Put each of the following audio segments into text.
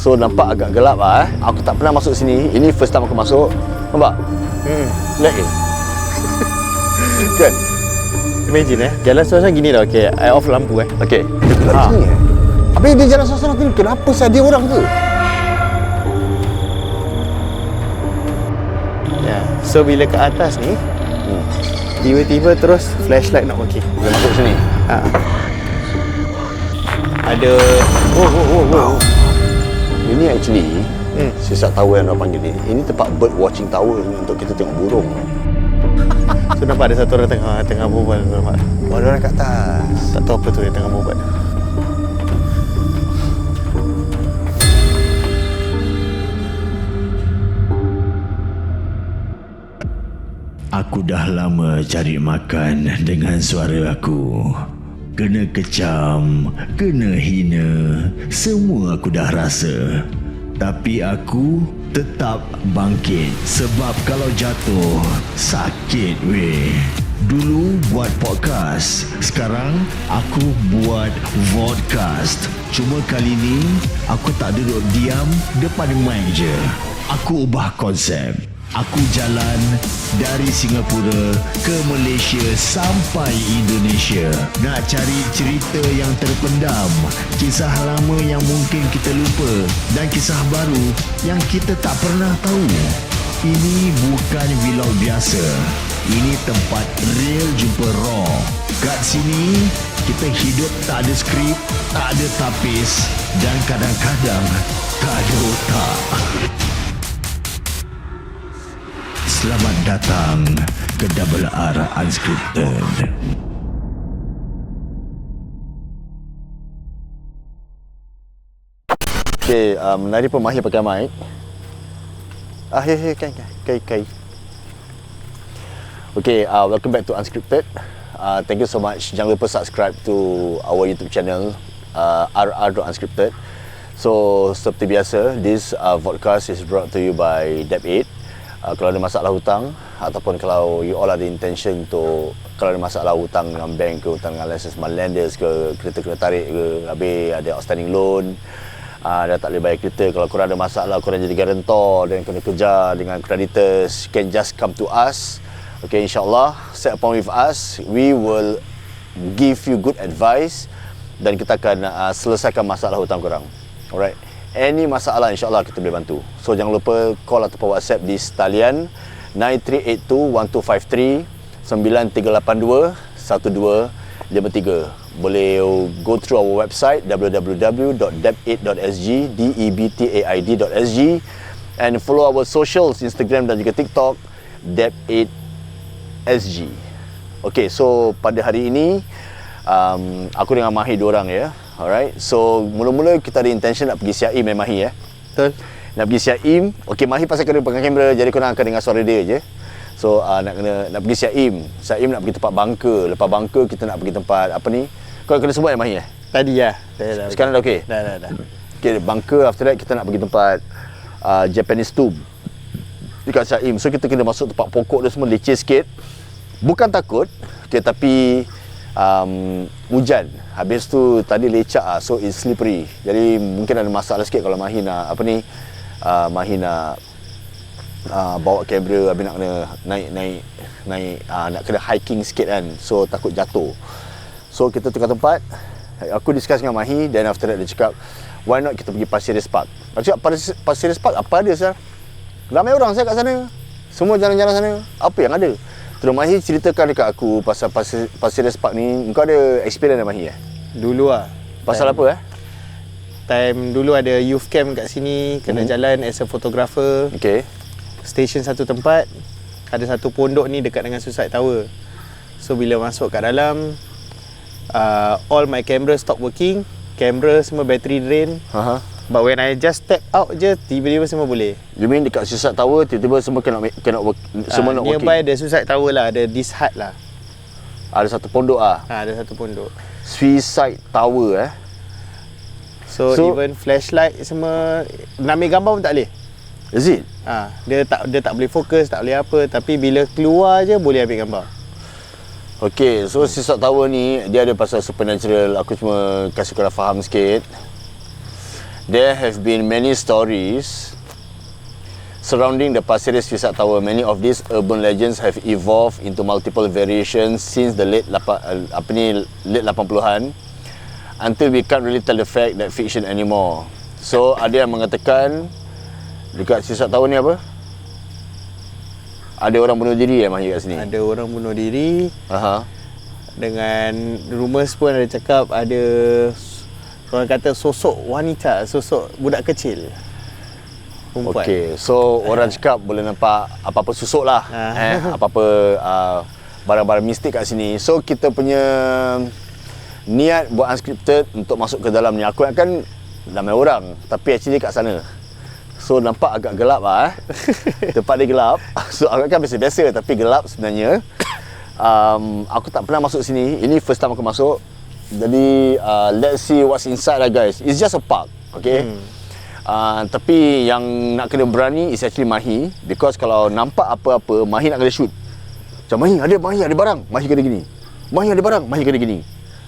So nampak agak gelap lah Aku tak pernah masuk sini. Ini first time aku masuk. Nampak? Lag Kan? Imagine jalan suasana gini dah. Okay, I off lampu Okay. Dia gelap sini Habis dia jalan suasana tu, kenapa dia orang tu? Ya. So bila ke atas ni, tiba-tiba terus flashlight not working. Dia masuk sini. Ada wow. Ini actually Sisak Tower yang orang panggil ni. Ini tempat bird watching tower untuk kita tengok burung. So nampak ada satu orang tengah berbual. Nampak? Ada orang kat atas. Tak tahu apa tu yang tengah berbual. Aku dah lama cari makan dengan suara aku. Kena kecam, kena hina, semua aku dah rasa. Tapi aku tetap bangkit. Sebab kalau jatuh, sakit weh. Dulu buat podcast, sekarang aku buat vodcast. Cuma kali ni, aku tak duduk diam depan mic je. Aku ubah konsep. Aku jalan dari Singapura ke Malaysia sampai Indonesia. Nak cari cerita yang terpendam, kisah lama yang mungkin kita lupa, dan kisah baru yang kita tak pernah tahu. Ini bukan vlog biasa. Ini tempat real jumpa raw. Kat sini, kita hidup tak ada skrip, tak ada tapis, dan kadang-kadang tak ada otak. Selamat datang ke Double R Unscripted. Okay, menari pun Mahir pakai mic. Kai. Okay, welcome back to Unscripted. Thank you so much. Jangan lupa subscribe to our YouTube channel, RR.Unscripted. So, seperti biasa, this podcast is brought to you by Debt8. Kalau ada masalah hutang ataupun kalau you all ada intention untuk, kalau ada masalah hutang dengan bank ke, hutang dengan license lenders ke, kereta kena tarik ke, habis ada outstanding loan, dah tak boleh bayar kereta, kalau korang ada masalah, korang jadi guarantor dan kena kejar dengan creditors, can just come to us. Okay, insyaAllah, set appointment with us, we will give you good advice dan kita akan selesaikan masalah hutang korang. Alright. Any masalah, insyaAllah kita boleh bantu. So jangan lupa call ataupun WhatsApp di talian 93821253 93821253. Boleh go through our website www.debt8.sg, debtaid.sg, and follow our socials, Instagram dan juga TikTok, debt8sg. Okay, so pada hari ini aku dengan Mahir dua orang ya. Alright, so mula-mula kita ada intention nak pergi Siak Im Mahir Betul. Nak pergi Siak Im. Okay, Mahir pasal kena pegang kamera, jadi korang akan dengar suara dia je. So nak pergi Siak Im. Siak Im nak pergi tempat bunker. Lepas bunker kita nak pergi tempat apa ni? Kau kena sebut Mahir Tadi lah. Sekarang dah okey? Dah. Okay, bunker, after that kita nak pergi tempat Japanese Tomb dekat Siak Im. So kita kena masuk tempat pokok dia semua leceh sikit. Bukan takut, okay, tapi hujan. Habis tu tadi lecak so it's slippery. Jadi mungkin ada masalah sikit kalau Mahir nak apa ni, Mahir nak bawa kamera, habis nak kena naik nak kena hiking sikit kan. So takut jatuh. So kita tukar tempat. Aku discuss dengan Mahir, dan after that dia cakap, why not kita pergi Pasir Ris Park. Aku cakap Pasir Ris Park apa ada sah? Ramai orang saya kat sana. Semua jalan-jalan sana. Apa yang ada? Terus Mahir ceritakan dekat aku pasal Pasir Ris Park ni. Kau ada experience dengan Mahir Dulu lah. Pasal apa Time dulu ada youth camp kat sini, kena jalan as a photographer. Okay. Station satu tempat, ada satu pondok ni dekat dengan Suicide Tower. So bila masuk kat dalam, all my camera stop working. Camera semua battery drain. But when I just step out je, tiba-tiba semua boleh. You mean dekat Suicide Tower tiba-tiba semua cannot work, semua not working? Nearby ada Suicide Tower lah, ada this hut lah. Ada satu pondok Ada satu pondok. Suicide Tower So even flashlight semua, nak ambil gambar pun tak boleh. Is it? Dia tak boleh fokus, tak boleh apa, tapi bila keluar je boleh ambil gambar. Okay, so Suicide Tower ni dia ada pasal supernatural. Aku cuma kasih korang faham sikit. there have been many stories surrounding the Pasir Ris Vista Tower. Many of these urban legends have evolved into multiple variations since the late 80-an until we can't really tell the fact that fiction anymore. So ada yang mengatakan dekat Vista Tower ni apa? Ada orang bunuh diri Mahir kat sini. Ada orang bunuh diri. Aha. Dengan rumours pun ada cakap ada orang kata sosok wanita, sosok budak kecil. Perempuan. Okey, so orang cakap boleh nampak apa-apa susuk lah, apa-apa barang-barang mistik kat sini. So kita punya niat buat unscripted untuk masuk ke dalam ni. Aku ingatkan ramai orang, tapi actually kat sana. So nampak agak gelap lah. Tempat dia gelap. So aku ingatkan biasa-biasa tapi gelap sebenarnya. Aku tak pernah masuk sini. Ini first time aku masuk. Jadi let's see what's inside lah guys. It's just a park, okay? Tapi yang nak kena berani is actually Mahi, because kalau nampak apa-apa, Mahi nak kena shoot. Macam Mahi ada barang, Mahi kena gini. Mahi ada barang, Mahi kena gini.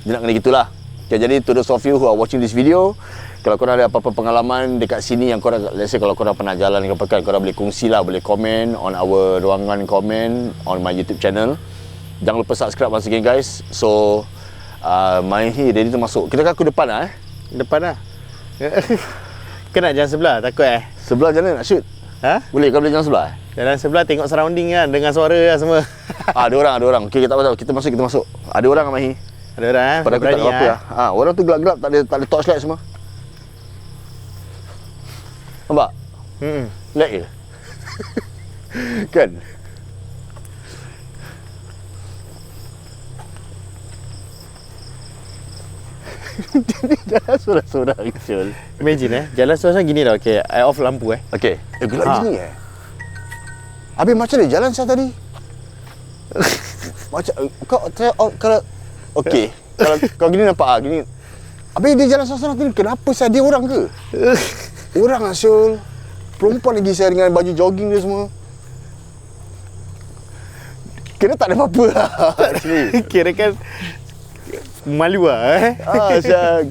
Dia nak kena gitulah. Okay, jadi to those of you who are watching this video, kalau korang ada apa-apa pengalaman dekat sini yang korang, let's say kalau korang pernah jalan ke apa kan, korang boleh kongsi lah, boleh komen on our ruangan komen on my YouTube channel. Jangan lupa subscribe once again guys. So Mahi ready to masuk. Kita kan aku depan lah Depan lah. Kena jalan sebelah, takut Sebelah jalan nak shoot? Ha? Boleh kau boleh jalan sebelah? Jalan sebelah tengok surrounding kan, dengar suara lah semua. Ada orang. Okey, tak apa-apa. Kita masuk. Ada orang Mahi. Ada orang Pada aku tak ada apa lah. Orang tu gelap-gelap, tak ada torchlight semua. Nampak? Lag ke? Kan? Jalan sorang-sorang Syul. Imagine jalan seorang gini dah. Okay, I off lampu Okay, gelap gini Habis macam ni jalan saya tadi. Macam kalau okey, kalau gini nampak gini. Habis dia jalan sorang-sorang tadi. Kenapa saya dia orang ke? Orang lah Syul. Perempuan lagi saya dengan baju jogging dia semua. Kira tak ada apa-apa lah. Kira kan malu lah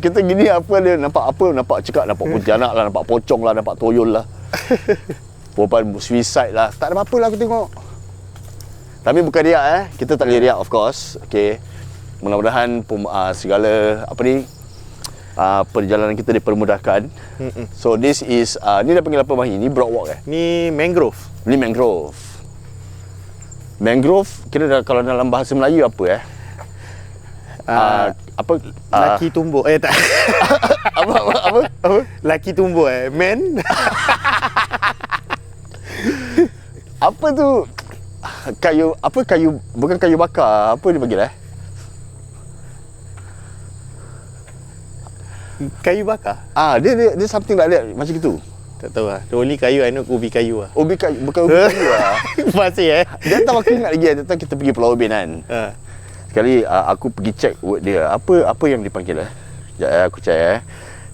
kita gini nampak cekak, nampak pontianak lah, nampak pocong lah, nampak toyol lah. Perempuan suicide lah. Tak ada apa-apa lah aku tengok. Tapi bukan riak kita tak boleh riak of course. Okay, mudah-mudahan segala perjalanan kita dipermudahkan. So this is ni dah panggil apa Mahi? Ni Broadwalk Ni mangrove. Ni mangrove. Mangrove kira kalau dalam bahasa Melayu apa Laki tumbuk tak. apa? Laki tumbuk man. Apa tu? Kayu bukan kayu bakar. Apa dia panggil Kayu bakar? Dia something like that macam gitu. Tak tahu lah. The only kayu I know ubi kayu lah. Ubi kayu, bukan ubi kayu lah. Masih Dia tahu aku ingat lagi dia tahu kita pergi Pulau Ubin kan. Sekali aku pergi check word dia. Apa yang dipanggil Sekejap aku check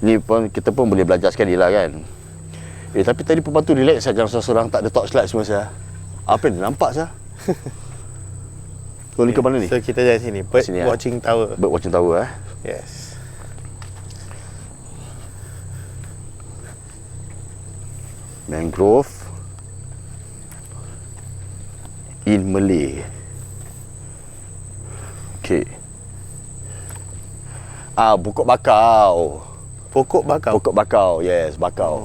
Ni pun kita pun boleh belajar sekali lah kan. Tapi tadi perempuan tu relax saja, jangan seorang tak ada torchlight semua saya. Apa yang nampak saya? Kau ni ke mana ni? So kita jalan sini. Bird Sini, watching tower. Bird watching tower Yes. Mangrove in Malay. Okay. Pokok bakau. Pokok bakau. Pokok bakau, yes, bakau.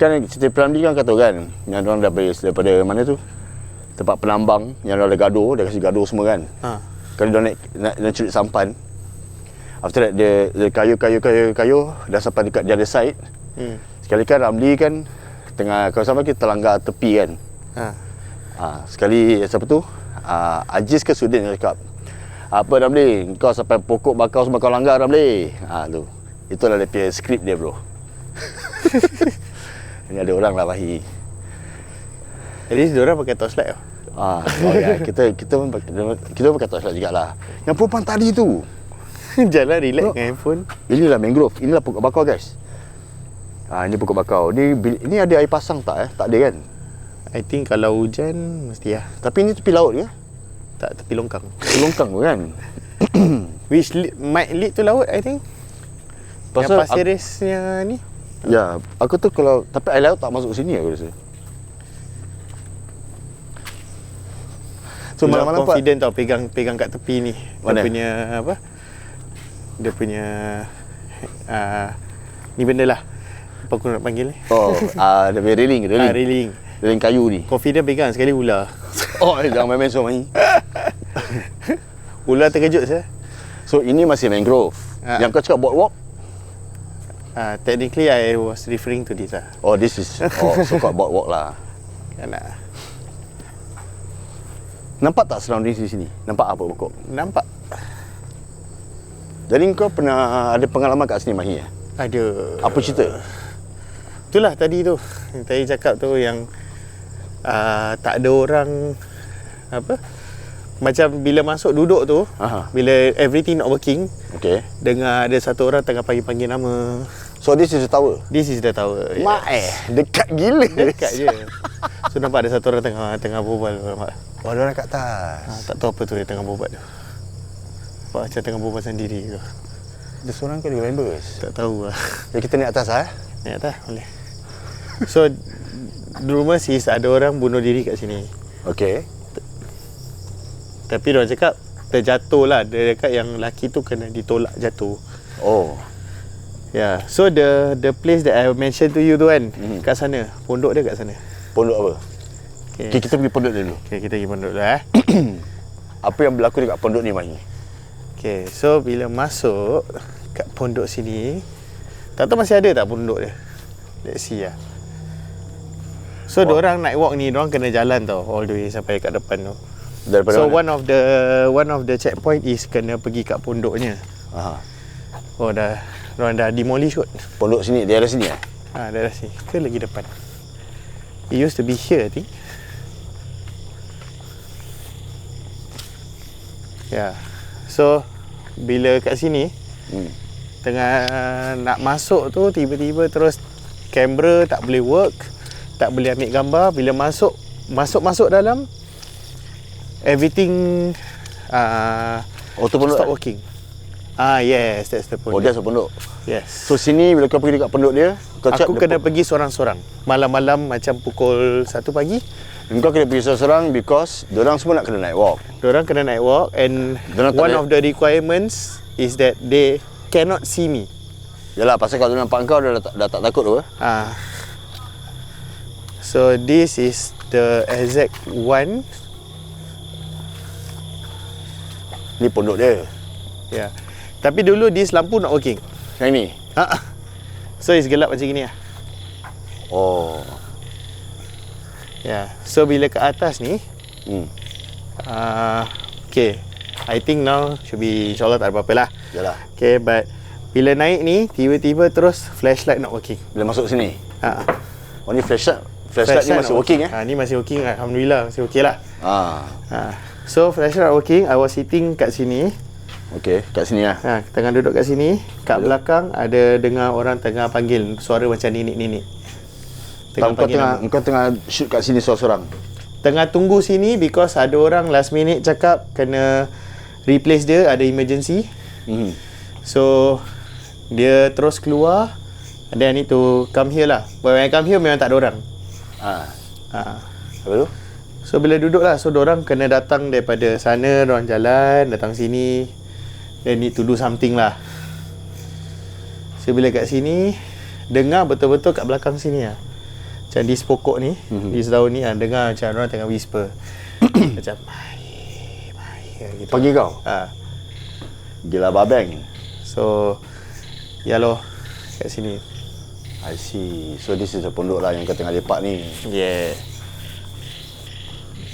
Kan cerita Piramli kan kata kan, yang orang daripada mana tu? Tempat penambang yang ada gaduh, dia kasi gaduh semua kan. Kalau dia nak curi sampan. After that dia kayu dah sampai dekat the other side. Sekali kan Ramli kan tengah kalau sampai kita terlanggar tepi kan. Sekali siapa tu? Aziz ke Sudin yang cakap, apa Ramli, kau sampai pokok bakau semua kau langgar Ramli. Tu. Itulah dia punya skrip dia bro. Ini ada orang lah Mahi. At least diorang pakai torchlight kita pun pakai torchlight jugalah. Yang perempuan tadi tu jalan relax dengan handphone. Inilah mangrove, inilah pokok bakau guys. Ini pokok bakau. Ini ada air pasang tak Tak ada kan? I think kalau hujan mesti lah. Tapi ini tepi laut ke? Tak, tepi longkang. Longkang kan? Which might lead to laut I think. Pasal yang Pasir Risnya ni. Ya, aku tu kalau tapi air laut tak masuk sini aku rasa. So Itulah malam-malam confident tau pegang kat tepi ni. Mana? Dia punya apa? Dia punya ni benda lah. Apa aku nak panggil ni? Oh, dia punya railing. Railing. Railing kayu ni. Confident pegang sekali ular. Oh, jangan main-main so main. Ular terkejut saya. So ini masih mangrove. Ah. Yang kau cakap boardwalk? Technically I was referring to this lah. Oh, this is so called boardwalk lah. Kan nak Nampak tak surrounding di sini? Nampak apa pokok? nampak Jadi kau pernah ada pengalaman kat sini Mahi? ada. Apa cerita? Itulah tadi tu. Yang tadi cakap tu yang tak ada orang apa? Macam bila masuk duduk tu, Aha. bila everything not working, Okay. dengar ada satu orang tengah panggil-panggil nama. So this is the tower? This is the tower. Mak dekat gila. Dekat je. So nampak ada satu orang tengah berbual, nampak. Oh, dia orang kat atas. Tak tahu apa tu dia tengah berbual tu. Nampak macam tengah berbual sendiri tu. Dia seorang ke dia members? Tak tahu lah. Jadi kita naik atas Naik atas boleh. So rumor is ada orang bunuh diri kat sini. Okay. Tapi diorang cakap terjatuh lah. Dia cakap yang lelaki tu kena ditolak jatuh. Oh. Yeah. So the place that I mentioned to you tu kan, kat sana. Pondok dia kat sana. Pondok apa? Okay. Okay, kita pergi pondok dulu. Okay, kita pergi pondok dulu Apa yang berlaku dekat pondok ni Mahi? Okay, so bila masuk kat pondok sini, tak tahu masih ada tak pondok dia. Let's see lah. So diorang naik walk ni, diorang kena jalan tau all the way sampai kat depan tu. Daripada So mana? one of the checkpoint is kena pergi kat pondoknya. Aha. Oh diorang dah demolish kot. Pondok sini, daerah sini Daerah sini ke lagi depan. It used to be here I think. Yeah. So bila kat sini tengah nak masuk tu tiba-tiba terus kamera tak boleh work, tak boleh ambil gambar. Bila masuk dalam everything Oh, tu pondok stop working. Yes, that's the Oh, pondok. dia asal pondok. Yes. So sini bila kau pergi dekat pondok dia, kau Aku kena pergi seorang-seorang. Malam-malam macam pukul 1 pagi. Kau kena pergi seorang-seorang because diorang semua nak kena naik walk. Diorang kena naik walk and Diorang tak one boleh- of the requirements is that they cannot see me. Yalah, pasal kalau dia nampak kau dah tak takut tu. So this is the exact one. Ni pondok dia. Yeah. Tapi dulu this lampu not working. Yang ni. So it's gelap macam gini lah. Oh. Yeah. So bila ke atas ni, okay. I think now should be insyaAllah tak ada apa-apa lah. Yalah. Okay, but bila naik ni, tiba-tiba terus flashlight not working. Bila masuk sini. Ha. Oh, ni flashlight ni masih not working Ni masih working, alhamdulillah masih okay lah. Ah. So flashlight not working, I was sitting kat sini. Okey, kat sini lah. Tengah duduk kat sini. Kat belakang ada dengar orang tengah panggil suara macam nenek-nenek. Kau tengah shoot kat sini seorang-seorang. Tengah tunggu sini because ada orang last minute cakap kena replace dia, ada emergency. So dia terus keluar. Then I need to come here lah. But when I come here memang tak ada orang. Apa tu? So bila duduk lah, so diorang kena datang daripada sana, diorang jalan, datang sini. Then need to do something lah. So bila kat sini, dengar betul-betul kat belakang sini lah. Macam di pokok ni, di daun ni dengar macam orang tengah whisper. Macam, Mai gitu. Panggil kau? Gila babeng. So, ya loh, kat sini. I see. So this is the pondok lah yang kau tengah lepak ni. Yeah.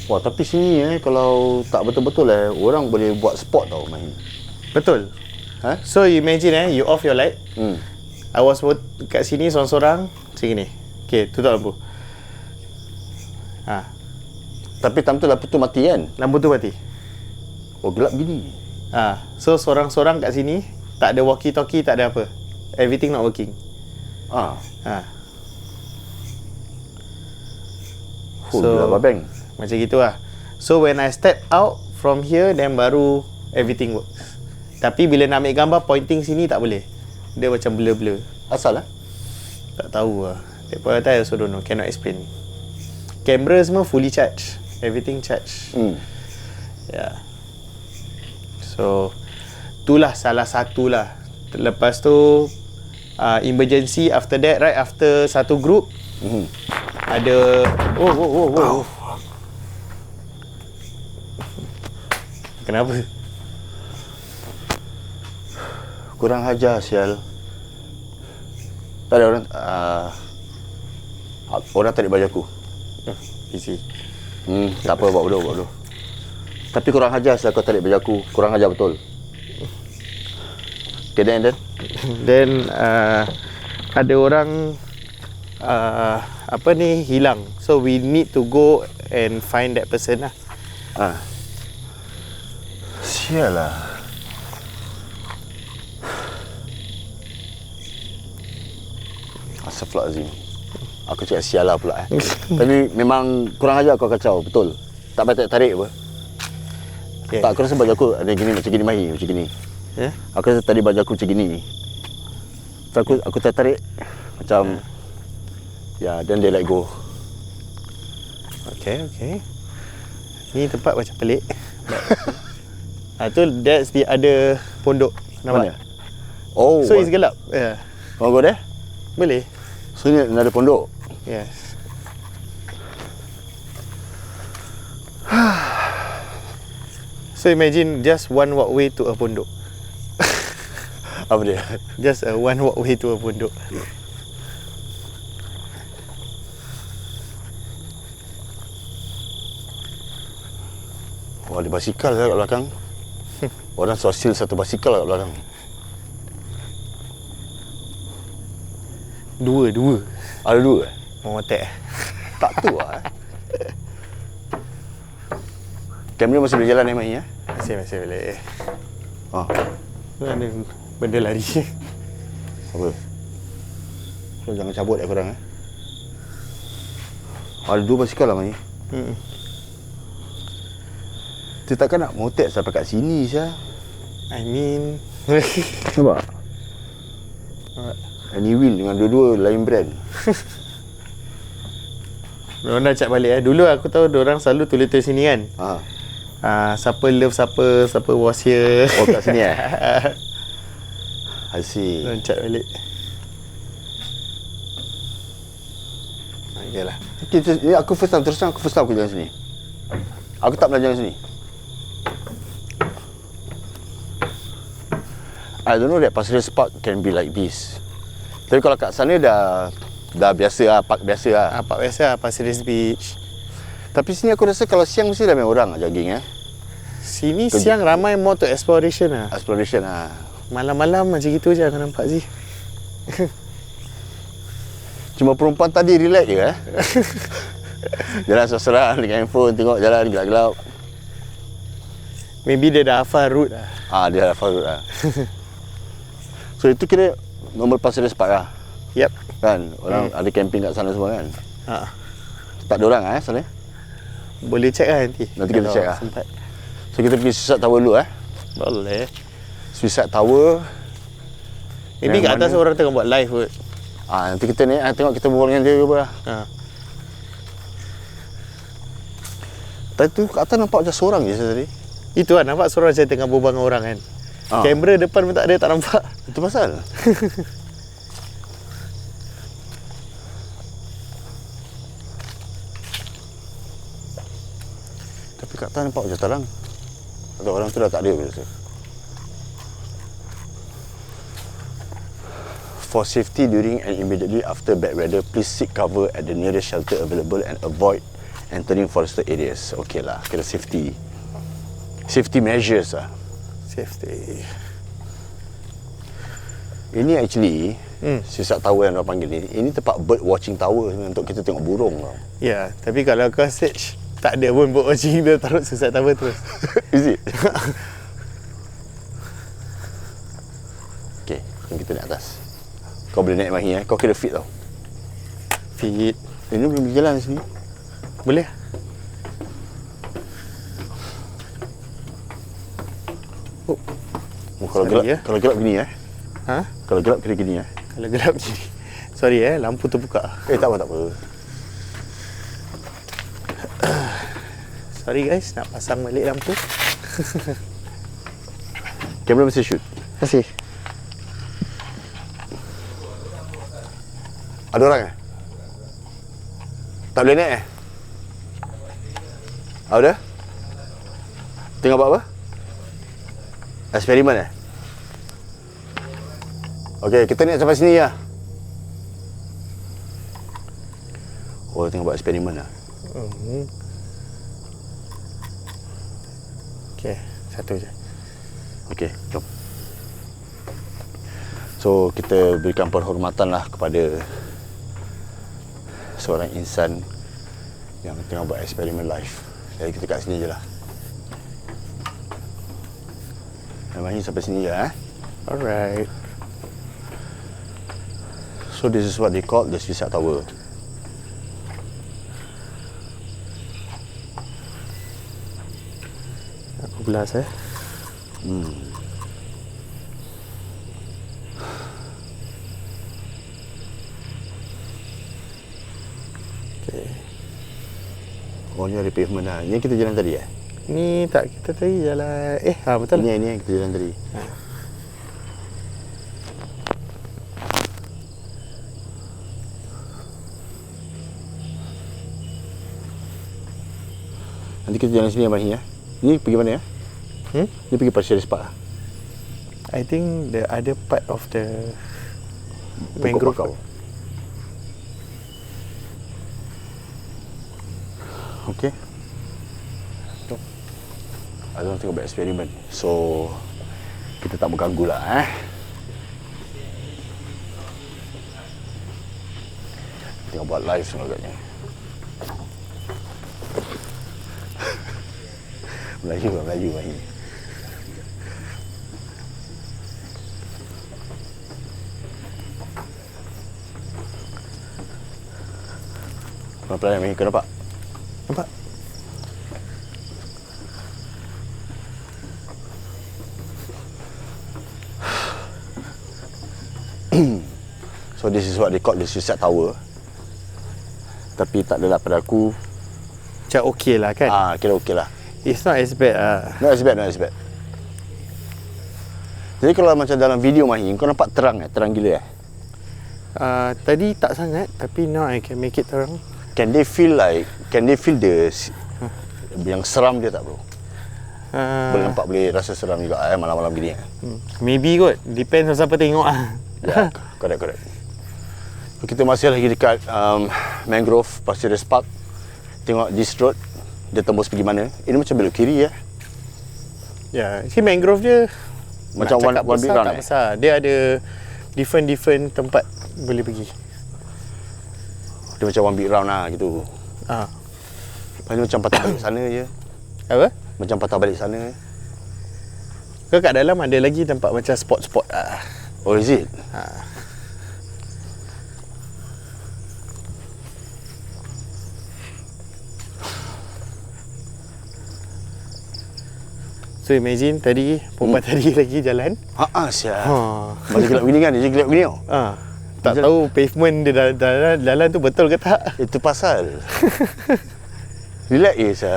Wah, tapi sini kalau tak betul-betul orang boleh buat spot tau main. Betul. So you imagine you off your light. I was kat sini sorang-sorang macam ni. Okay, tutup lampu. Tapi time tu lampu tu mati kan? Lampu tu mati. Oh, gelap gini. So sorang-sorang kat sini, tak ada walkie-talkie, tak ada apa. Everything not working. Gila babeng. Macam gitu lah. So when I step out from here, then baru everything works. Tapi bila nak ambil gambar, pointing sini tak boleh. Dia macam blur-blur. Asal lah? Tak tahu lah. That point of time I also don't know. Cannot explain. Kamera semua fully charged. Everything charged. Yeah. So itulah salah satu lah. Lepas tu emergency after that, right after satu group ada Kenapa? Kurang ajar sial. Tak ada orang orang tarik baju aku. Easy. Tak apa, buat bodoh. Tapi kurang ajar sial kau tarik baju aku. Kurang ajar betul. Okay, then Then ada orang hilang. So we need to go and find that person lah. Sial lah. Astaghfirullahalazim. Aku cakap sial lah pula Tapi memang kurang ajar kau kacau, betul. Tak payah tarik apa. Okay. Tak, aku rasa baju aku ada gini, macam gini Mahi, macam gini. Yeah? Aku rasa tadi baju aku macam gini. So aku tarik macam then they let go. Okay. Ni tempat macam pelik. Tu that's the other pondok. Nampak? Mana? Oh. So it's gelap. Yeah. Mau go there? Boleh. So ni ada pondok. Yes. So imagine just one walkway to a pondok. Apa dia? Just a one walkway to a pondok. Oh, ada basikal kat belakang. Orang sosial satu basikal kat belakang. Dua. Ada dua? Mau otak. Tak tu lah. Kamera masih boleh jalan Mahi? Masih boleh. Ada Benda lari. apa? So, jangan cabut korang Ada dua basikal lah Mahi. Dia takkan nak motek sampai kat sini saja. I mean Nampak? Any wheel dengan dua-dua lain brand. Diorang dah cak balik Dulu aku tahu diorang selalu tulis sini kan. Siapa love siapa was here. Oh, kat sini I see. Diorang cak balik. Okay lah. Ni aku first time aku jalan sini. Aku tak pernah jalan sini. I don't know that Pasir Ris Park can be like this. Tapi kalau kat sana dah biasa lah, park biasa lah. Park biasa lah, Pasir Ris Beach. Tapi sini aku rasa kalau siang mesti ramai orang jogging Sini siang ramai more to exploration lah. Exploration lah. Malam-malam macam gitu je aku nampak sih. Cuma perempuan tadi relax je Jalan seorang dengan handphone, tengok jalan gelap-gelap. Maybe dia dah hafal route lah. Dia hafal route lah. So itu kira normal Pasir Ris Park lah. Yep. Kan orang ada camping kat sana semua kan. Tak ada orang sana. Boleh check lah nanti. Nanti kita check lah. Sempat. So kita pergi Suicide Tower dulu Boleh. Suicide Tower. Maybe kat atas orang tengah buat live kot. Nanti kita naik tengok kita berbual dengan dia ke apa lah. Tadi tu kat atas nampak macam seorang je tadi. Itu lah nampak seorang saya tengah berbual dengan orang kan. Kamera depan pun tak ada, tak nampak. Itu pasal. Tapi kat atas nampak macam terang. Atau orang tu dah tak ada biasa. For safety during and immediately after bad weather, please seek cover at the nearest shelter available and avoid entering forested areas. Okay lah, kira safety. Safety measures lah. Safety. Ini actually Suicide Tower yang orang panggil ni. Ini tempat bird watching tower untuk kita tengok burung tau. Ya, tapi kalau kau search tak ada pun bird watching, dia taruh Suicide Tower terus. Is it? Okay, jom kita naik atas. Kau boleh naik Mahi kau kira fit tau. Fit. Ini boleh jalan sini. Boleh. Kalau gelap, ya? kalau gelap gini Ha? Kalau gelap kira gini Kalau gelap gini. Sorry lampu terbuka. Tak apa. Sorry guys, nak pasang balik lampu. Kamera mesti shoot. Terima kasih. Ada orang tak boleh naik Ada? Tengok buat apa? Eksperimen Okey, kita naik sampai sini ya. Oh, tengok buat eksperimen lah. Okey, satu je. Okey, jom. So, kita berikan penghormatan lah kepada seorang insan yang tengah buat eksperimen live. Jadi kita kat sini je lah. Mari sampai sini je Alright. So this is what they call the Suicide Tower. Aku belas Okay. Oh, ni ada pavement lah. Ni kita jalan tadi Ni tak, kita tadi jalan betul lah. Ni yang kita jalan tadi. Nanti kita jalan sini Mahi Ni pergi mana Ni pergi Pasir Ris Park I think the other part of the Mangrove mangrove. Okay. Jom. Azam tengok buat eksperimen. So kita tak berganggu lah Tengok buat live semua agaknya. Melayu Mahi. Pelan-pelan Mahi, kau nampak? Nampak? So this is what they call the Suicide Tower. Tapi tak adalah pada aku. Macam okey lah kan? Kira okey lah. It's not as bad Not as bad. Jadi kalau macam dalam video Mahi, kau nampak terang terang gila Tadi tak sangat, tapi now I can make it terang. Can they feel the yang seram dia tak bro? Boleh nampak, boleh rasa seram juga malam-malam gini Maybe kot, depends on siapa tengok Ya, correct. Kita masih lagi dekat Mangrove Pasir Ris Park. Tengok this road, dia tembus pergi mana? Ini macam belok kiri Ya, si mangrove dia Macam nak cakap one big besar, round tak besar. Dia ada different tempat boleh pergi. Dia macam one big round lah gitu. Dia macam patah balik sana je. Apa? Macam patah balik sana. Ke kat dalam ada lagi tempat macam spot-spot Oh, is it? So imagine tadi perempuan tadi lagi jalan. Siap. Macam gelap begini kan, dia gelap begini tau. Tak tahu pavement dia dalam tu betul ke tak. Itu pasal. Relax je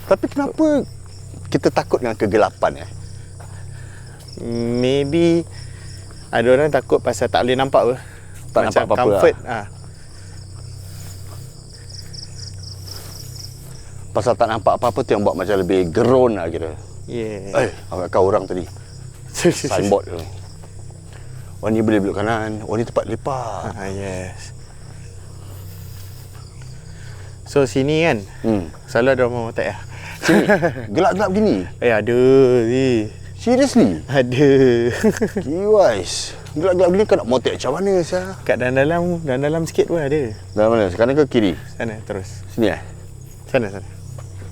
Tapi kenapa kita takut dengan kegelapan Maybe ada orang takut pasal tak boleh nampak apa. Tak macam nampak apa-apa comfort Pasal tak nampak apa-apa tu yang buat macam lebih gerun lah kira. Agak kau orang tadi signboard tu. Oh, ni boleh belok kanan. Oh, ni tempat lepak. Yes. So sini kan selalu ada orang motek Sini gelap-gelap gini. Ada ni. Seriously? Ada. Kiwais. Gelap-gelap gini kau nak motek macam mana sah? Kat dalam sikit pun ada. Dalam mana? Kanan ke kiri? Sana terus. Sini Sana.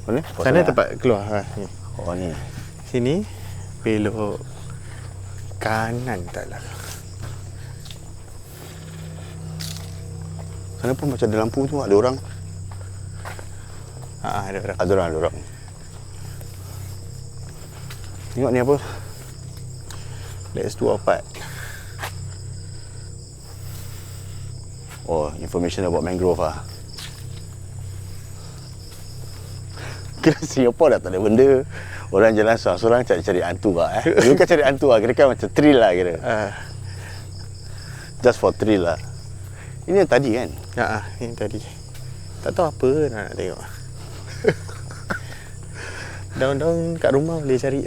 Mana? Sana tempat keluar ni. Oh, ni. Sini belok kanan taklah. Sana pun macam ada lampu tu, ada orang. Ada orang. Ada orang. Tengok ni apa? Let's do our part. Oh, information about mangrove ah. Kira Singapore dah tak ada benda. Orang jalan seorang-seorang cari hantu lah Dia bukan cari hantu lah, kira kan macam thrill lah kira. Just for thrill lah. Ini yang tadi kan? Ini tadi. Tak tahu apa nak tengok. Daun-daun kat rumah boleh cari.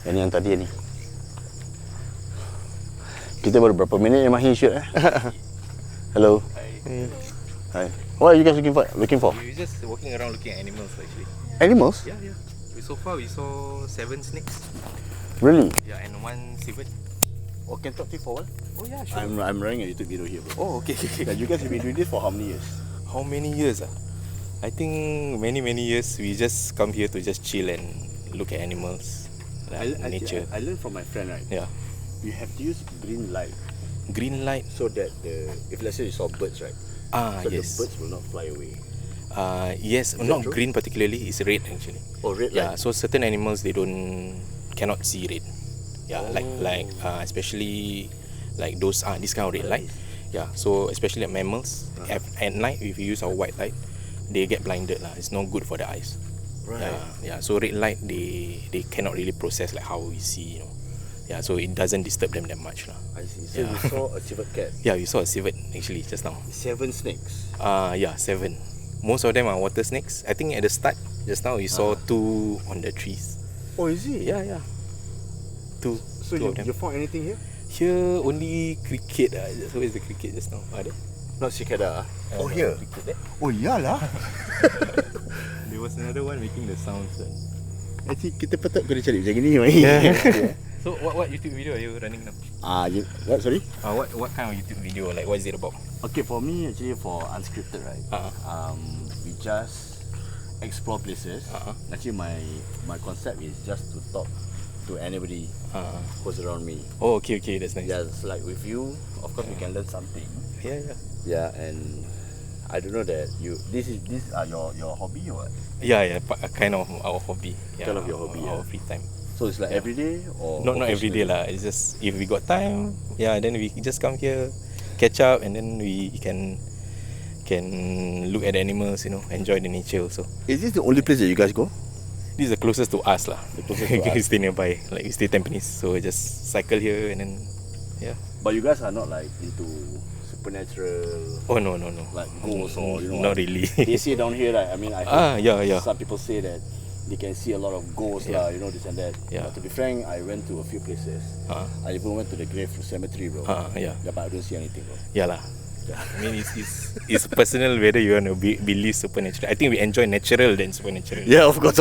Ini yang tadi ni. Kita baru berapa minit yang Mahi shoot Hello. Hi. What are you guys looking for? We're just walking around looking at animals actually. Animals? Yeah. So far we saw 7 snakes. Really? Yeah, and 1 civet. Oh, can talk to you for a while? Oh yeah, sure. I'm running a YouTube video here, bro. Oh, okay. Yeah, you guys have been doing this for how many years? How many years? I think many years. We just come here to just chill and look at animals, like nature. I learned from my friend, right? Yeah. You have to use green light Green light. so that if let's say you saw birds, right? So Yes. the birds will not fly away. Yes. that Not true? green particularly. It's red actually. Oh, red Yeah. light. So certain animals they cannot see red. Yeah. Like especially like those this kind of red light. Yeah. So especially like mammals at night if you use our white light, they get blinded lah. It's not good for the eyes. Right. Yeah. So red light they cannot really process like how we see. Yeah. So it doesn't disturb them that much lah. I see. So Yeah. you saw a civet cat. Yeah. We saw a civet actually just now. 7 snakes. Yeah, 7. Most of them are water snakes. I think at the start, just now we saw 2 on the trees. Oh, is it? Yeah. 2. So two of them. you found anything here? Here only cricket. So where's the cricket just now? Ada? Not cicada. Oh, here. Cricket there. Oh, iyalah. There was another one making the sounds. Actually, kita patut kena cari macam ni, Mai. So what YouTube video are you running now? What? Sorry? What kind of YouTube video? Like what is it about? Okay, for me, actually, for unscripted, right? We just explore places. Actually, my concept is just to talk to anybody who's around me. Oh, okay, that's nice. Yeah, it's like with you, of course, we can learn something. Yeah. Yeah, and I don't know that these are your hobby or what? Yeah, kind of our hobby. Yeah, Kind of your hobby, our yeah. free time. So it's like every day or Not every day lah. It's just if we got time, then we just come here, catch up, and then we can look at the animals, enjoy the nature also. Is this the only place that you guys go? This is the closest to us lah. The closest to We us. stay nearby, like we stay Tampines, so we just cycle here and then But you guys are not like into supernatural, Oh no. like ghosts or Not really. They say down here, right? I mean, I heard Yeah. some people say that they can see a lot of ghosts lah, this and that. Yeah. But to be frank, I went to a few places. I even went to the grave cemetery, bro. Yeah. But I don't see anything, bro. Yeah lah. I mean, it's personal whether you want to believe supernatural. I think we enjoy natural than supernatural. Yeah, of course.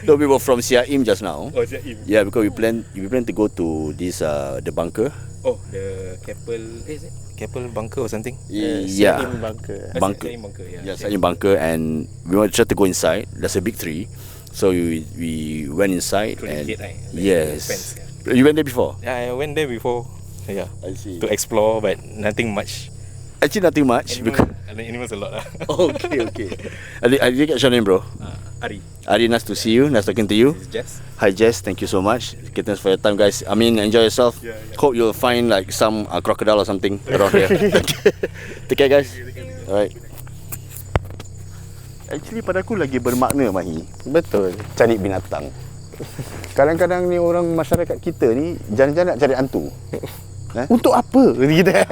No, we were from Siaim just now. Oh, Jaim. Yeah, because we plan to go to this the bunker. Oh, the Keppel. Is it Keppel bunker or something? Yeah. Siaim bunker. Bunker. Siaim bunker. Yeah, Siaim bunker, and we wanted to try to go inside. There's a big tree, so we went inside Through the and gate, right? Like yes. the fence, You went there before? Yeah, I went there before. Yeah. I see. To explore, but nothing much. Actually, nothing much. Animals a lot lah. Okay. I didn't get your name, bro. Ari. Ari, nice to see you. Nice talking to you. This is Jess. Hi, Jess. Thank you so much. Okay, thanks for your time, guys. I mean, enjoy yourself. Yeah. Hope you'll find like some crocodile or something around here. Take care, guys. Alright. Actually, pada aku lagi bermakna, Mahi, Betul. cari binatang. Kadang-kadang ni orang masyarakat kita ni jangan-jangan nak cari hantu. Untuk apa kita?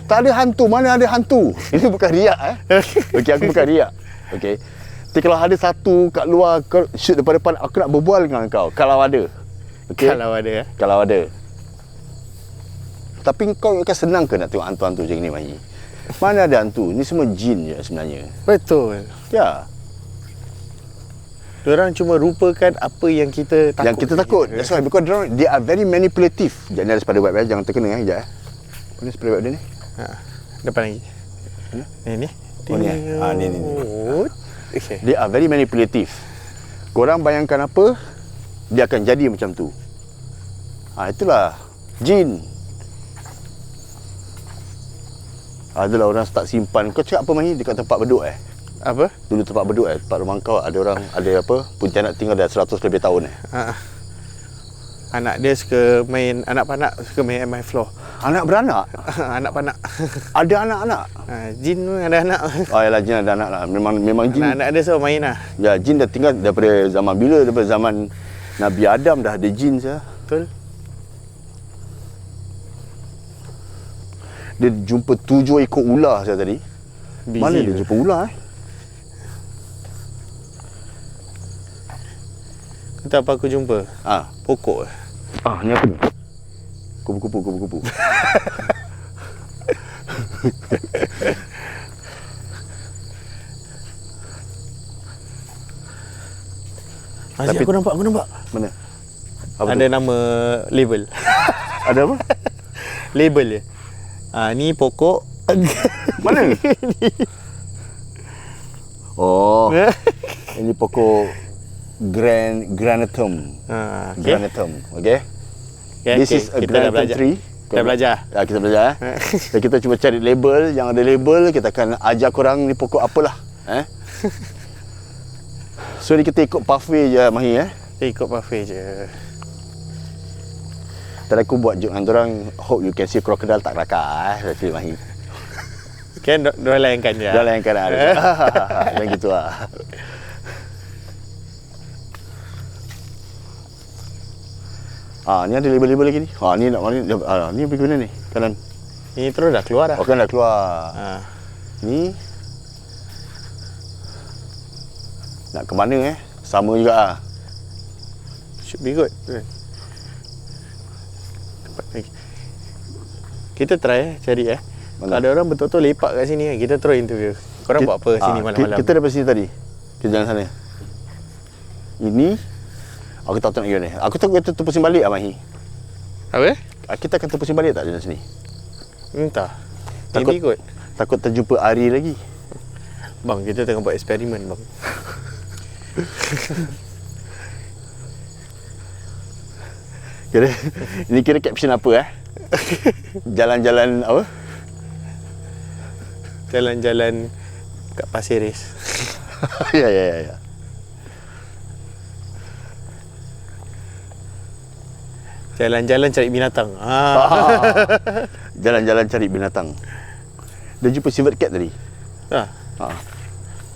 Tak ada hantu, mana ada hantu? Ini bukan riak Okey, aku bukan riak. Okey. Tapi kalau ada satu kat luar, kau shoot depan-depan, aku nak berbual dengan kau. Kalau ada. Okey. Kalau ada. Tapi kau akan senang ke nak tengok hantu-hantu macam ni, Mahi? Mana ada hantu? Ni semua jin je sebenarnya. Betul. Ya. Diorang cuma rupakan apa yang kita takut. Yang kita takut. That's why, because they are very manipulative. Sekejap ni ada spider web jangan terkena Sekejap Mana spider web dia ni? Depan lagi. Ni. Oh ni ni. Okay. They are very manipulative. Korang bayangkan apa, dia akan jadi macam tu. Itulah jin. Adalah orang start simpan. Kau cakap apa, Mahi, dekat tempat beduk Apa? Dulu tempat beduk tempat rumah kau ada orang, ada apa, pontianak tinggal dah 100 lebih tahun Anak dia suka main, anak panak suka main my floor. Anak beranak? Anak panak. Ada anak-anak? Jin pun ada anak. Oh yalah, jin ada anak lah. Memang jin. Anak-anak dia semua main lah. Ya, jin dah tinggal daripada zaman bila? Daripada zaman Nabi Adam dah ada jin saya. Betul. Dia jumpa 7 ekor ular saya tadi. Busy Mana dia tu. jumpa ular Kau tahu apa aku jumpa? Pokok. Ni apa ni? Kupu-kupu. Masih aku nampak. Mana? Apa Ada tu? nama label. Ada apa? Label dia. Ni pokok. Mana? Oh, ini pokok granatum. Okay. Granatum, okay? Okay, This is a kita dah granatum belajar. tree. Dah belajar. Ya, kita belajar. Dan kita cuba cari label. Yang ada label, kita akan ajar korang ni pokok apalah. So ni kita ikut pathway je Mahi. Kita ikut pathway je. Tadi aku buat joke dengan korang, hope you can see crocodile tak rakah Raffi Mahi. Kan diorang layankan je. Dah layankan ada. Macam gitu lah. Ni ada label-label lagi ni. Ni nak mana? Ni pergi mana ni? Kanan. Ni terus dah keluar dah. Oh kan dah keluar. Ni nak ke mana Sama juga ah. Should be good. Tempat lagi. Kita try cari Mana? Kalau ada orang betul-betul lepak kat sini kita terus interview. Korang buat apa sini malam-malam? Kita daripada sini tadi. Kita jalan sana. Ini aku tak tahu nak pergi mana. Aku takut kita terpusing balik Mahi. Apa? Kita akan terpusing balik tak jalan sini? Entah. Takut- Maybe good. Takut terjumpa Ari lagi. Bang, kita tengah buat eksperimen bang. Ini kira caption apa Jalan-jalan apa? Jalan-jalan kat Pasir Ris. Ya. Jalan-jalan cari binatang. Jalan-jalan cari binatang. Dia jumpa silver cat tadi.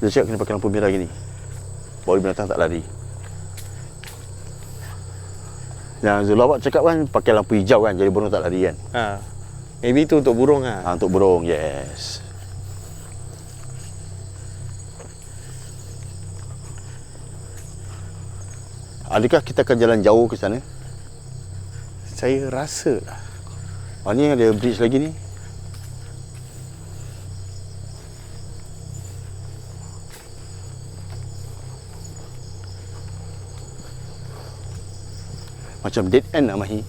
Dia cakap kena pakai lampu merah gini. Baru binatang tak lari. Yang Zulawak cakap kan pakai lampu hijau kan, jadi burung tak lari kan. Maybe tu untuk burung Untuk burung, yes. Adakah kita akan jalan jauh ke sana? Saya rasa lah. Ni ada bridge lagi ni. Macam dead end lah Mahi.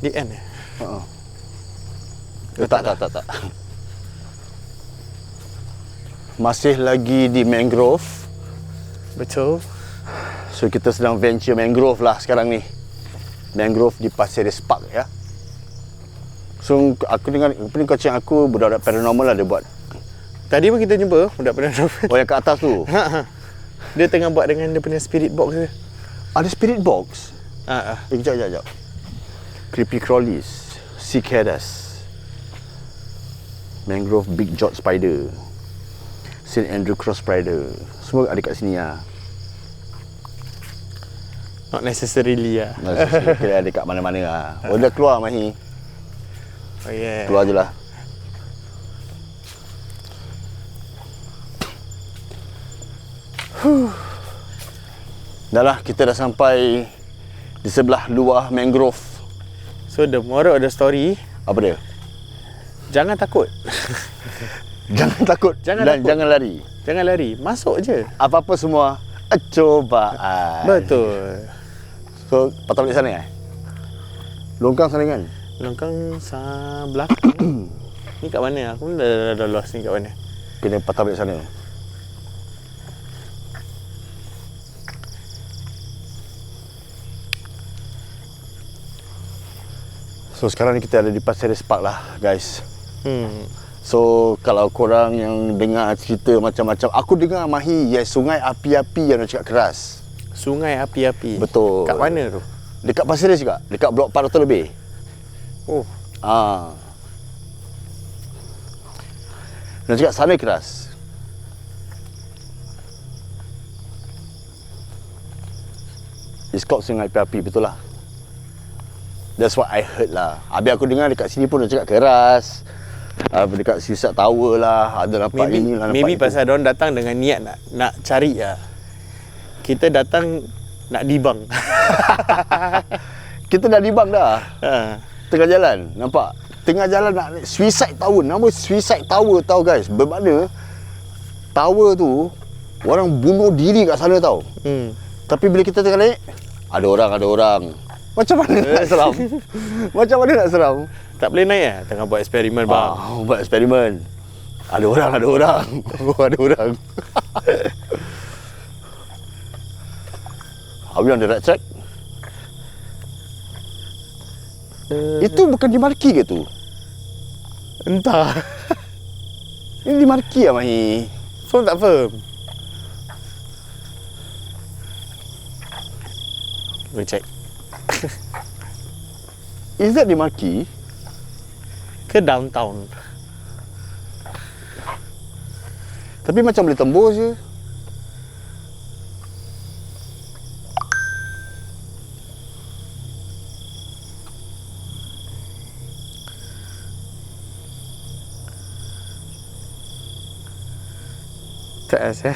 Di end Tak. Masih lagi di mangrove. Betul. So kita sedang venture mangrove lah sekarang ni. Mangrove di Pasir Ris Park ya. So aku dengar kau aku budak-budak paranormal lah dia buat. Tadi pun kita jumpa budak penonton. Oh yang kat atas tu. Dia tengah buat dengan dia punya spirit box dia. Ada spirit box. Kejap. Creepy crawlies, cicadas, mangrove big jawed spider, St. Andrew cross spider. Semua ada kat sini lah. Not necessarily lah. Kira ada kat mana-mana lah. Oh dah keluar Mahi. Oh yeah. Keluar je lah. Dah lah, kita dah sampai di sebelah luar mangrove. So the moral of the story, Apa dia? jangan takut. Jangan takut Jangan dan takut. jangan lari. Jangan lari, masuk je. Apa-apa semua cobaan. Betul. So, patah balik sana Longkang sana kan? Longkang belakang. Ni kat mana? Aku pun dah lost ni kat mana. Kena patah balik sana. So sekarang ni kita ada di Pasir Ris Park lah guys. So kalau korang yang dengar cerita macam-macam, aku dengar Mahi, yes, sungai api-api yang nak cakap keras. Sungai api-api. Betul. Kat mana tu? Dekat Pasir Ris juga. Dekat blok 400 lebih. Oh, Dan cakap sana keras. Escorts dengan api-api, betul lah. That's what I heard lah. Habis aku dengar dekat sini pun dia cakap keras. Dekat Suicide Tower lah, ada nampak maybe, ini lah, nampak maybe itu. pasal diorang datang dengan niat nak cari lah. Kita datang nak dibang. Kita dah dibang dah. Ha. Tengah jalan, nampak? Tengah jalan nak naik Suicide Tower. Nama Suicide Tower tau guys. Bermakna tower tu orang bunuh diri kat sana tau. Tapi bila kita tengah naik, ada orang. Macam mana nak seram? Macam mana nak seram? Tak boleh naik lah. Tengah buat eksperimen bang. Buat eksperimen. Ada orang. Ada orang. Are we on the right track? Itu bukan di marki ke tu? Entah. Ini di marki lah Mahi. Phone tak firm. Kita check. Is that di marki? Ke downtown? Tapi macam boleh tembus je. Tak asal.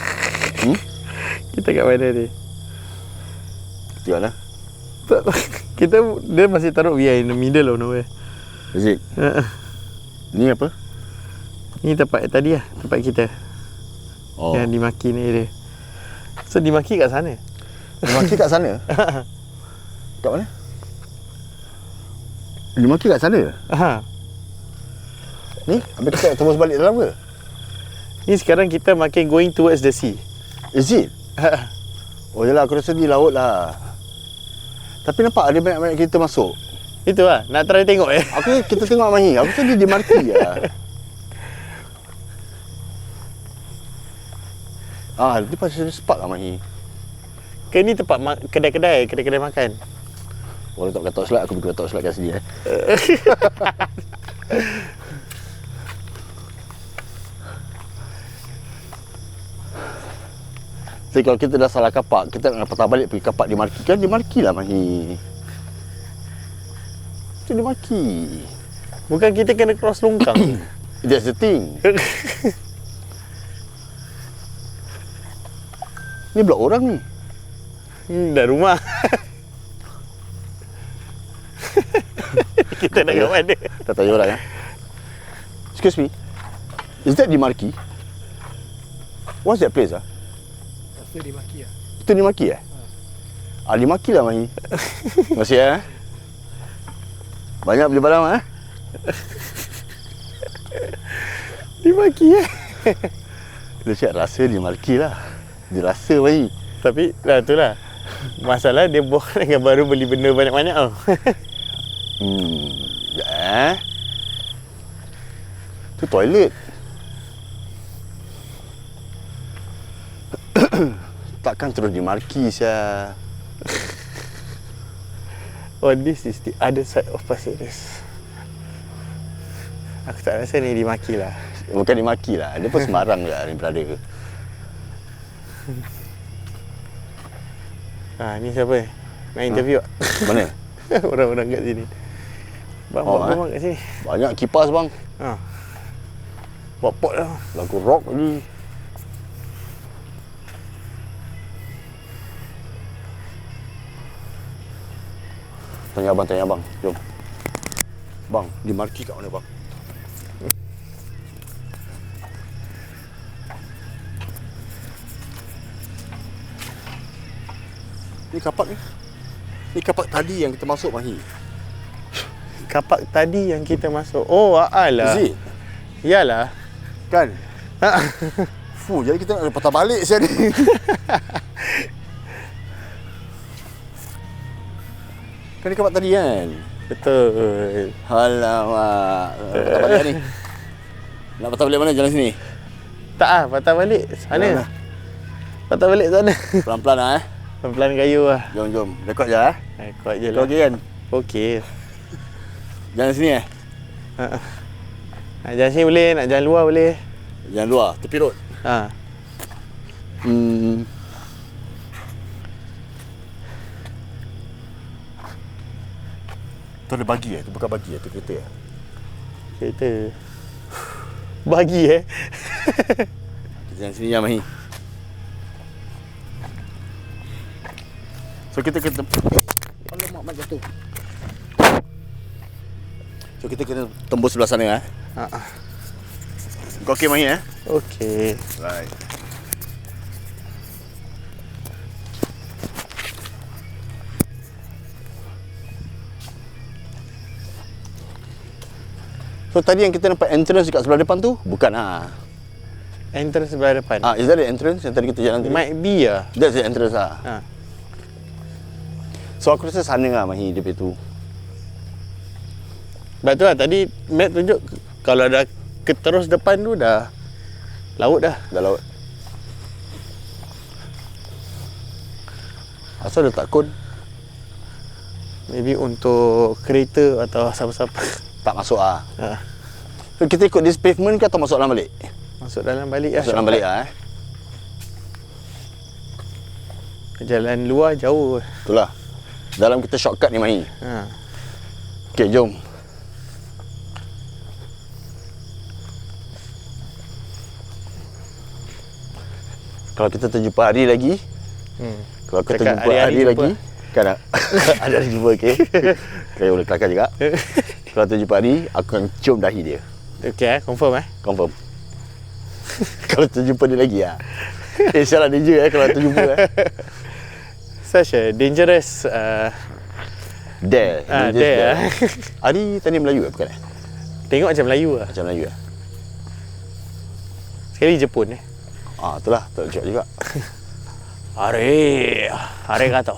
Kita kat mana ni? Di mana? Tak, kita dia masih taruh we are in the middle of nowhere. Is it? Ni apa? Ni tempat tadi lah, tempat kita. Oh. Yang dimaki ni dia. So dimaki kat sana. Di marki kat sana? Kat mana? Di marki kat sana? Ha. Ni? Habis kita tembus balik dalam ke? Ni sekarang kita makin going towards the sea. Is it? Oh yelah, aku rasa di laut lah. Tapi nampak ada banyak-banyak kita masuk. Itu lah, nak try tengok Kita tengok Mahi. Aku rasa dia di marki lah. Dia pasal spot lah Mahi. Ke ni tempat kedai-kedai makan. Orang tak pakai torchlight, aku pergi torchlight kat sini Jadi kalau kita dah salah kapak, kita nak patah balik pergi kapak di marki kan, di marki lah Mahi. Itu di marki. Bukan kita kena cross longkang. That's the thing. Ni blok orang ni. Dah rumah. Kita nak kat mana? Tak tanya orang Excuse me. Is that di marki? What's that place ah? Itu di Maki lah. Itu di marki di marki lah Mahi. Terima kasih Banyak beli barang Dimaki Dia cakap rasa di marki lah. Dia rasa Mahi. Tapi lah itulah. Masalah dia buang dengan baru beli benda banyak-banyak tau. Tu toilet. Takkan terus di marki sia. Oh, this is the other side of Pasir Ris. Aku tak rasa ni dimaki lah. Bukan di marki lah. Dia pun sembarang je ni berada ke. Ni siapa? Nak interview tak? Mana? Orang-orang kat sini. Bang, bang kat sini. Banyak kipas bang. Bawa pot lah. Lagu rock lagi. Tanya abang. Jom. Bang, di marki kat mana bang? Ni kapak ni. Ni kapak tadi yang kita masuk Mahi. Kapak tadi yang kita masuk. Oh, alah. Is it? Yalah. Kan? Jadi kita nak patah balik siapa ni. Kan ni kapak tadi kan? Betul. Alamak. Patah balik ni. Nak patah balik mana jalan sini? Tak patah balik sana. Patah balik sana. Pelan-pelan lah Pelan-pelan kayu lah. Jom. Rekod je eh. Rekod je Kau lah. okey kan? Okey. Jalan sini eh? Nak jalan sini boleh, nak jalan luar boleh. Jalan luar, tepi road. Ha. Tu ada bagi tu bukan bagi tu kereta Kereta. Bagi Kita jalan sini ya Mahi. So kita kena alamak mak jatuh. So kita kena tembus sebelah sana eh. Kau okey Mahi eh? Okey. Right. So tadi yang kita nampak entrance dekat sebelah depan tu bukan Entrance sebelah depan. Is that the entrance yang tadi kita jalan tadi? Might be lah. That's the entrance Ha. So aku rasa sana Mahi dia tu. Sebab tu lah tadi map tunjuk kalau dah terus depan tu dah laut dah. Dah laut. Asal dia tak kon? Maybe untuk kereta atau siapa-siapa. Tak masuk Ha. So kita ikut this pavement ke atau masuk dalam balik? Masuk dalam balik lah. Masuk dalam balik Jalan luar jauh. Itulah. Dalam kita shortcut ni Mahi. Ha. Okey, jom. Kalau kita terjumpa hari lagi, kalau kita Cakap jumpa hari hari-hari lagi, kan ada hari jumpa okey. Saya boleh kelakar juga. Kalau terjumpa hari, aku akan cium dahi dia. Okey confirm Confirm. Kalau terjumpa dia lagi salah danger kalau terjumpa Such a dangerous Dare. dare. Hari tadi Melayu bukan Tengok macam Melayu lah. Macam Melayu Sekali Jepun itulah, tak cakap juga. Hari kata.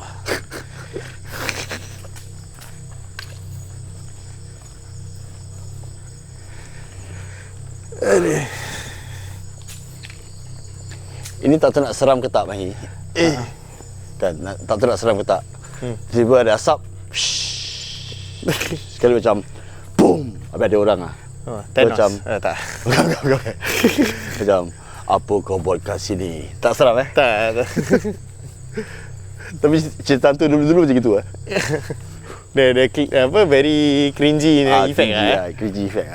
Ini tak tahu nak seram ke tak Mahi. Kan tak tahu nak seram ke tak. Tiba ada asap. Sekali macam boom, habis ada orang Thanos. Macam tak. Macam apa kau buat kat sini? Tak seram Tak. Tapi cerita tu dulu macam gitu Dia very cringy effect cringy effect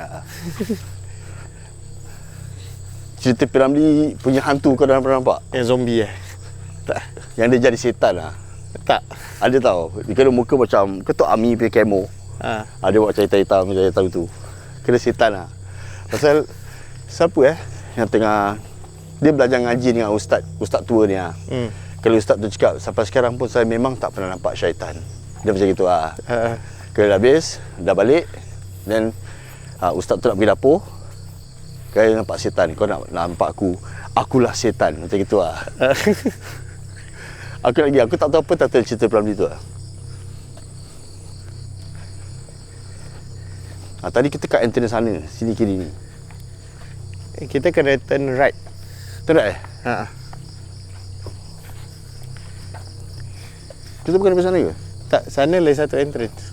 Cerita Piramli punya hantu kau dah pernah nampak? Yang zombie Tak. Yang dia jadi setan Tak. Ada tau. Dia kena muka macam kau tahu Ami punya camo. Ada buat cerita hitam tu. Kena setan Pasal siapa yang tengah dia belajar ngaji dengan ustaz tua ni Kalau ustaz tu cakap sampai sekarang pun saya memang tak pernah nampak syaitan. Dia macam gitu Kalau habis dah balik dan ustaz tu nak pergi dapur. Kau nampak setan, kau nak nampak akulah setan macam gitu Aku tak tahu apa title cerita Piramli tu tadi kita kat entrance sana, sini kiri ni. Kita kena turn right. Turn right Kita bukan di sana ke? Tak, sana lagi satu entrance.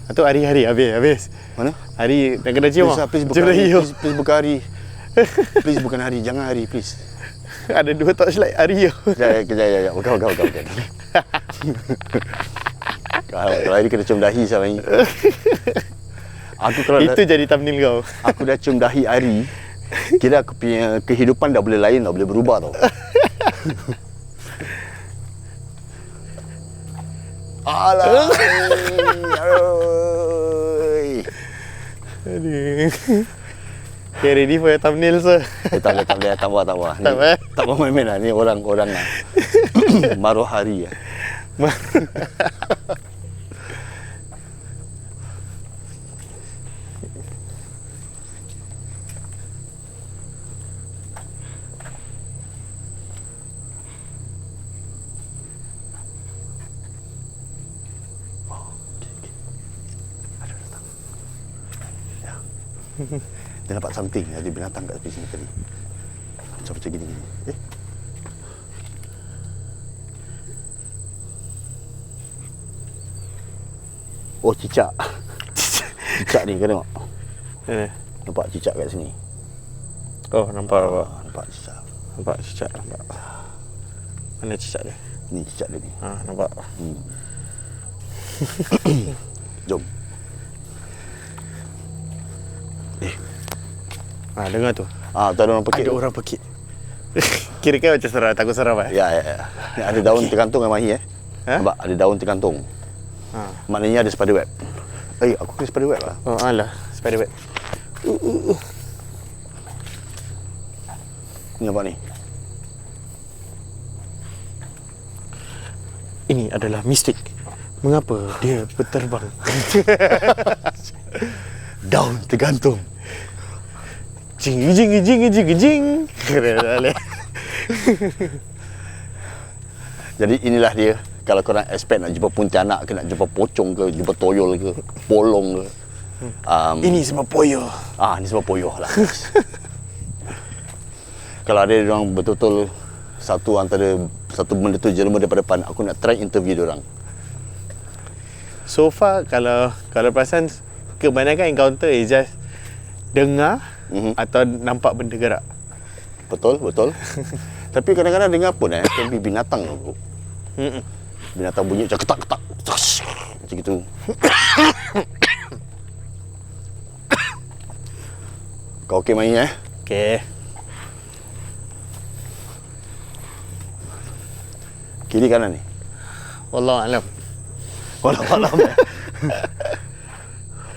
Itu hari-hari habis. Mana? Hari nak kena cium Please bukan hari. Please bukan hari. Please bukan hari, jangan hari please. Ada 2 torchlight hari. Kejap. Bukan. Kalau hari kena cium dahi sama ni. Itu jadi thumbnail kau. Aku dah cium dahi hari. Kira aku punya kehidupan dah boleh lain tau, boleh berubah tau. Alah. Aduh. Okay, ready for your thumbnail sir? Tak boleh. Tak mau main-main lah. Ni orang maruh hari Dia nampak something. Ada binatang kat tepi sini tadi. Macam gini. Oh, cicak. Cicak ni kau tengok. Mana? Nampak cicak kat sini. Oh, nampak. Nampak cicak. Nampak cicak, nampak. Mana cicak dia? Ni cicak dia ni. Nampak. Jom. Dengar tu. Tu ada orang pekik. Ada orang pekik. Kira-kira macam seram, takut seram Ya. Ni ada daun tergantung kan Mahi Nampak ada daun tergantung. Maknanya ada spider web. Aku kena spider web lah. Oh, alah, spider web. Ni nampak ni. Ini adalah mistik. Mengapa dia berterbang? Daun tergantung. Jing. Jadi inilah dia. Kalau korang expect nak jumpa pontianak ke, nak jumpa pocong ke, jumpa toyol ke, polong ke. Ini semua poyo. Ni semua poyoh lah. Kalau ada orang betul-betul satu benda tu jelma daripada depan, aku nak try interview diorang. So far kalau perasan kebanyakan encounter is just dengar atau nampak benda gerak. Betul. Tapi kadang-kadang dengar pun can be binatang tu. Binatang bunyi macam ketak-ketak. Macam gitu. Kau okey main Okey. Kiri kanan ni. Wallahualam. Wallahualam.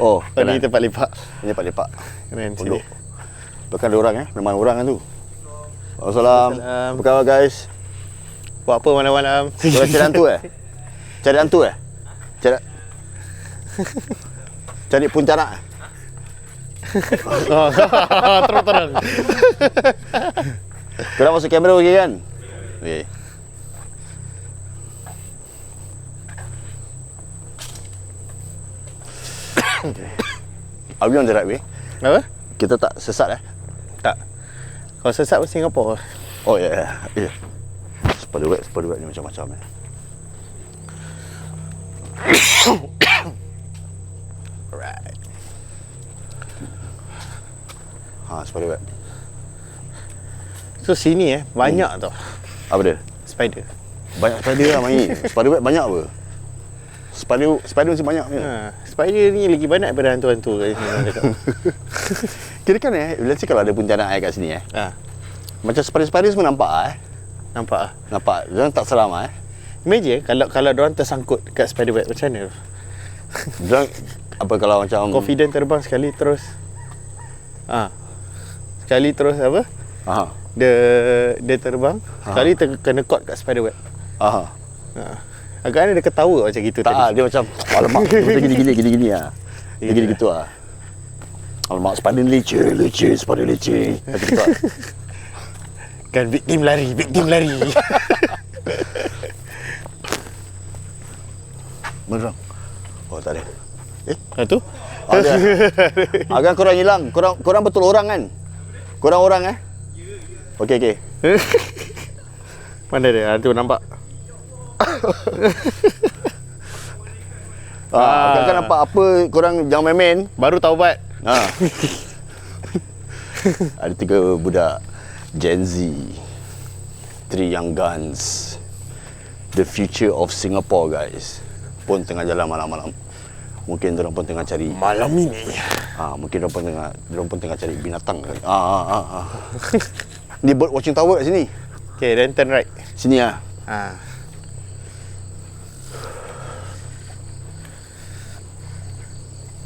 Oh, Ni tempat lepak. Ini Pak Lepak. Keren sini. Pondok. Bahkan ada orang memang orang kan tu. Assalamualaikum. Apa khabar guys? Buat apa malam-malam? Korang cari hantu Cari hantu Cari pontianak Terang. Korang masuk kamera okey kan? Okey. Are we on the right way? Apa? Kita tak sesat Tak. Kalau sesat pun Singapura. Oh ya. Spider web ni macam-macam Alright. Spider web. So sini banyak tau Apa dia? spider. Banyak spider lah Mai. Spider web banyak apa? Spider mesti banyak punya. Spider ni lagi banyak daripada hantu-hantu kat sini orang cakap. Kira kan let's say kalau ada pontianak kat sini macam spider semua nampak Nampak. Diorang tak seram Imagine kalau diorang tersangkut kat spider web macam mana? Diorang apa kalau macam Confident terbang sekali terus sekali terus apa? Dia terbang, sekali kena caught kat spider web. Agaknya dia ketawa macam gitu tak tadi. dia macam alamak dia gini dia gini gitu alamak spider leceh spider leceh macam gitu Kan victim lari. Merang. Oh tak ada. Tu? Ada. Agak korang hilang. Korang betul orang kan? Korang orang Okey. Mana dia? Tu nampak. Agak nampak apa korang jangan main-main. Baru taubat. Ada 3 budak Gen Z, 3 young guns, the future of Singapore guys, pun tengah jalan malam-malam. Mungkin diorang pun tengah cari Malam ini. Mungkin diorang pun tengah cari binatang kali. Ni bird watching tower kat sini. Okay, then turn right. Sini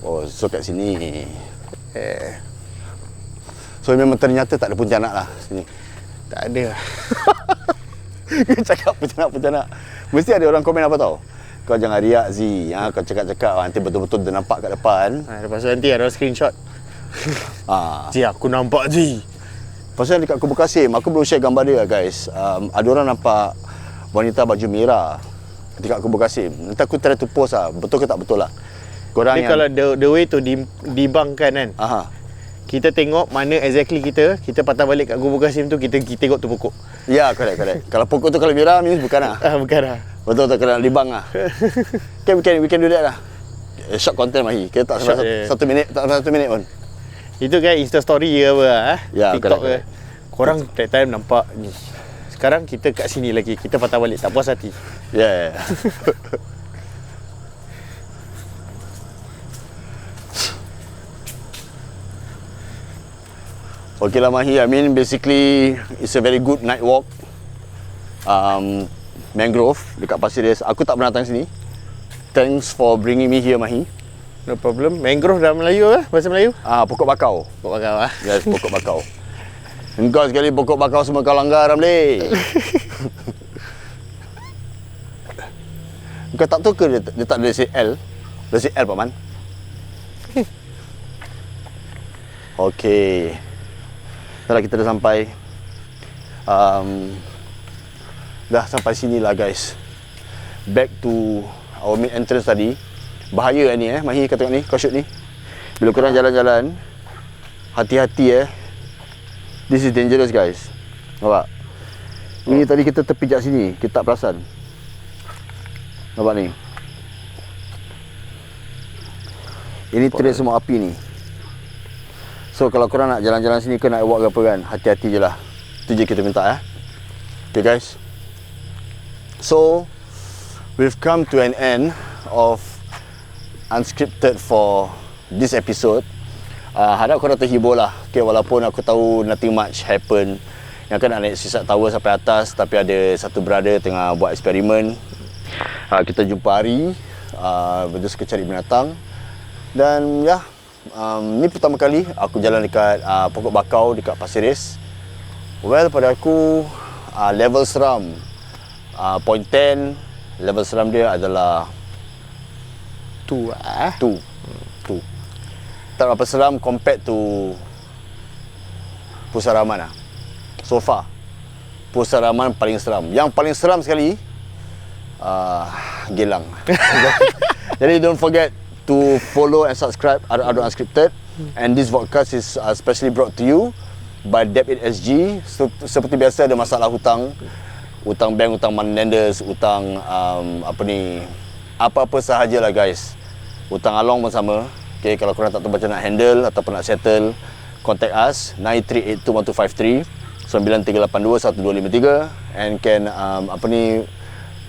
Oh, so kat sini. So memang ternyata tak ada pontianak lah sini. Tak ada. Kau cakap pontianak. Mesti ada orang komen apa tau. Kau jangan riak Z. Kau cakap-cakap nanti betul-betul dia nampak kat depan. Lepas tu nanti ada screenshot. Ji, aku nampak Ji. Pasal dekat Kubur Kasim, aku belum share gambar dia guys. Ada orang nampak wanita baju merah dekat Kubur Kasim. Nanti aku try to post betul ke tak betul lah. Korang Dia kalau the way tu dibangkan kan. Kita tengok mana exactly kita patah balik kat Kubur Kasim tu, kita tengok tu pokok. Ya, correct. Kalau pokok tu kalau merah means bukan Bukan lah. Betul kena libang Okay, we can do that lah. short content Mahi. Kita tak Short sampai je. 1 minit, tak sampai 1 minit pun. Itu kan Insta story ke apa Ya, TikTok ke. correct. Korang that time nampak ni. Sekarang kita kat sini lagi. Kita patah balik, tak puas hati. Yeah. Okay lah Mahi, I mean basically it's a very good night walk. Mangrove dekat Pasir Ris. Aku tak pernah datang sini. Thanks for bringing me here Mahi. No problem. Mangrove dalam Melayu bahasa Melayu? Pokok bakau. Kau bakal Yes, pokok bakau. Engkau sekali pokok bakau semua kau langgar Ramli. Kau tak tahu ke dia tak ada L? Dia L Pak Man. Okey. Dah kita dah sampai. Dah sampai sini lah guys. Back to our main entrance tadi. Bahaya ni Mahi kau tengok ni, kau shoot ni. Bila korang jalan-jalan, hati-hati This is dangerous guys. Nampak? Ini tadi kita terpijak sini, kita tak perasan. Nampak ni? Ini trail semua api ni. So kalau korang nak jalan-jalan sini ke nak walk ke apa kan, hati-hati je lah. Itu je kita minta Okay guys. So we've come to an end of Unscripted for this episode. Harap korang terhibur lah. Okay, walaupun aku tahu nothing much happen. Yang kan nak naik Suicide Tower sampai atas, tapi ada satu brother tengah buat eksperimen. Kita jumpa hari, berdua suka cari binatang. Dan ya, ni pertama kali aku jalan dekat pokok bakau dekat Pasir Ris. Well, pada aku level seram point 10, level seram dia adalah 2. Tak berapa seram compared to Pusat Rahman so far. Pusat Rahman paling seram. Yang paling seram sekali Gelang. Jadi don't forget to follow and subscribe Ado Unscripted. And this podcast is specially brought to you by Debt8SG. Seperti biasa ada masalah hutang bank, hutang money lenders, hutang apa-apa sahajalah guys. Hutang along pun sama. Okay, kalau korang tak tahu macam nak handle ataupun nak settle, contact us 93821253 93821253 and can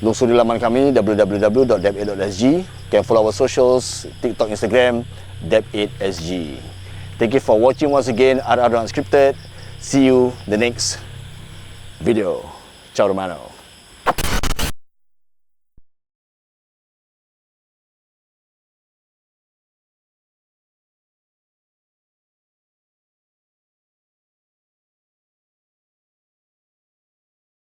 lungsuri laman kami www.debt8.sg. Can follow our socials, TikTok, Instagram, Debt8SG. Thank you for watching once again Ado Unscripted. See you the next video. Ciao hermano.